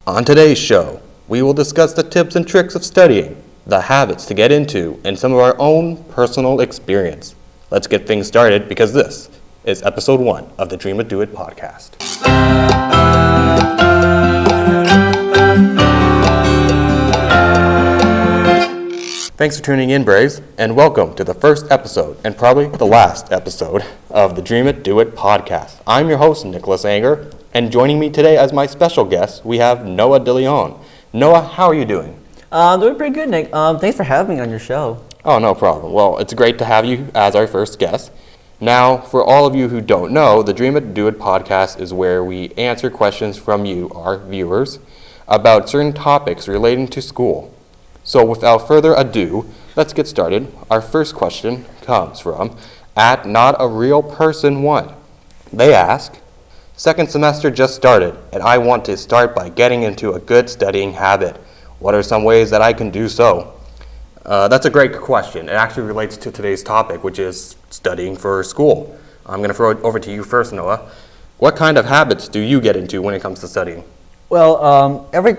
On today's show, we will discuss the tips and tricks of studying, the habits to get into, and some of our own personal experience. Let's get things started because this is episode 1 of the Dream It Do It podcast. Thanks for tuning in, Braves, and welcome to the first episode, and probably the last episode, of the Dream It Do It podcast. I'm your host, Nicholas Anger, and joining me today as my special guest, we have Noah DeLeon. Noah, how are you doing? Doing pretty good, Nick. Thanks for having me on your show. Oh, no problem. Well, it's great to have you as our first guest. Now, for all of you who don't know, the Dream It Do It podcast is where we answer questions from you, our viewers, about certain topics relating to school. So without further ado, let's get started. Our first question comes from @NotARealPerson1. They ask, second semester just started, and I want to start by getting into a good studying habit. What are some ways that I can do so? That's a great question. It actually relates to today's topic, which is studying for school. I'm going to throw it over to you first, Noah. What kind of habits do you get into when it comes to studying? Well, every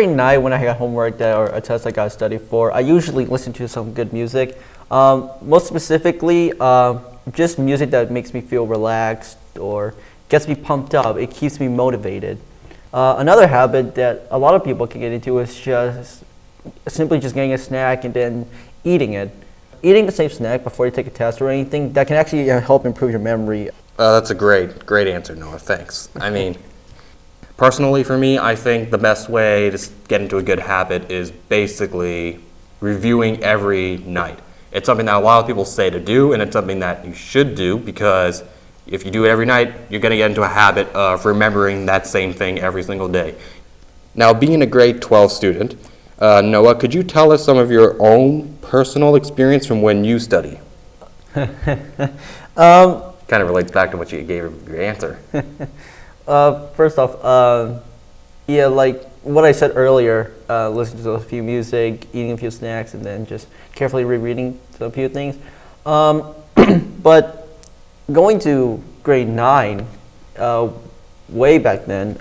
night when I got homework or a test I got to study for, I usually listen to some good music. Most specifically, just music that makes me feel relaxed or gets me pumped up. It keeps me motivated. Another habit that a lot of people can get into is just simply just getting a snack and then eating it. Eating the same snack before you take a test or anything, that can actually help improve your memory. That's a great answer, Noah. Thanks. I mean, personally for me, I think the best way to get into a good habit is basically reviewing every night. It's something that a lot of people say to do, and it's something that you should do because if you do it every night, you're going to get into a habit of remembering that same thing every single day. Now, being a grade 12 student, Noah, could you tell us some of your own personal experience from when you study? Kind of relates back to what you gave your answer. First off, like what I said earlier, listening to a few music, eating a few snacks, and then just carefully rereading a few things. But going to grade 9, way back then,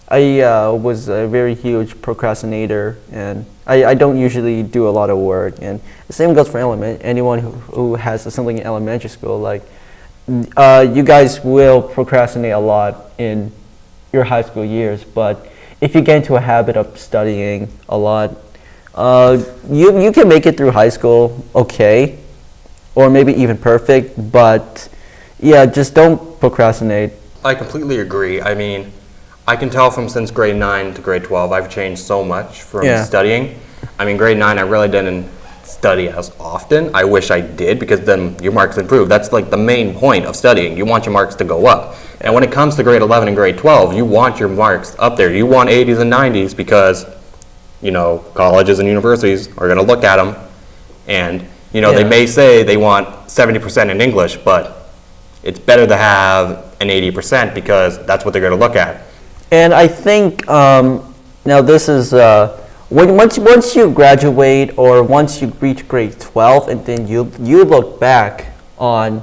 I was a very huge procrastinator, and I don't usually do a lot of work. And the same goes for anyone who has something in elementary school. Like, you guys will procrastinate a lot in your high school years, but if you get into a habit of studying a lot, you can make it through high school okay, or maybe even perfect, but yeah, just don't procrastinate. I completely agree. I mean, I can tell from since grade 9 to grade 12, I've changed so much from studying. I mean, grade 9, I really didn't study as often. I wish I did because then your marks improve. That's like the main point of studying. You want your marks to go up. And when it comes to grade 11 and grade 12, you want your marks up there. You want 80s and 90s because, colleges and universities are going to look at them and, they may say they want 70% in English, but it's better to have an 80% because that's what they're going to look at. And I think, now this is, once you graduate or once you reach grade 12 and then you look back on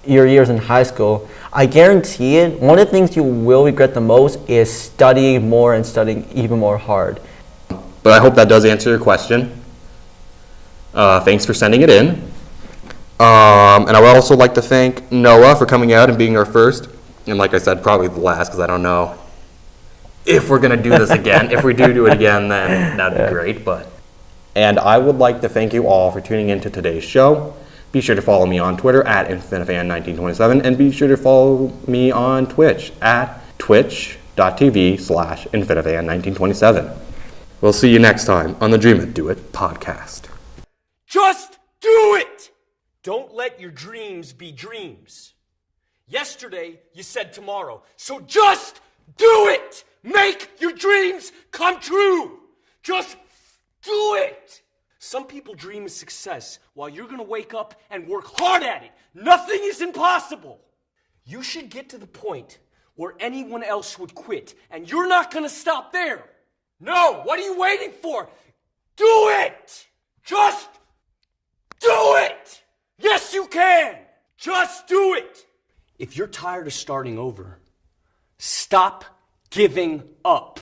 your years in high school, I guarantee it, one of the things you will regret the most is studying more and studying even more hard. But I hope that does answer your question. Thanks for sending it in. And I would also like to thank Noah for coming out and being our first, and like I said, probably the last because I don't know if we're going to do this again. If we do it again, then that'd be great. And I would like to thank you all for tuning into today's show. Be sure to follow me on Twitter @InfiniteFan1927 and be sure to follow me on Twitch twitch.tv/InfiniteFan1927. We'll see you next time on the Dream It Do It podcast. Just do it! Don't let your dreams be dreams. Yesterday, you said tomorrow. So just do it! Make your dreams come true! Just do it! Some people dream of success while you're gonna wake up and work hard at it. Nothing is impossible. You should get to the point where anyone else would quit, and you're not gonna stop there. No, what are you waiting for? Do it! Just do it! Yes, you can! Just do it! If you're tired of starting over, stop giving up.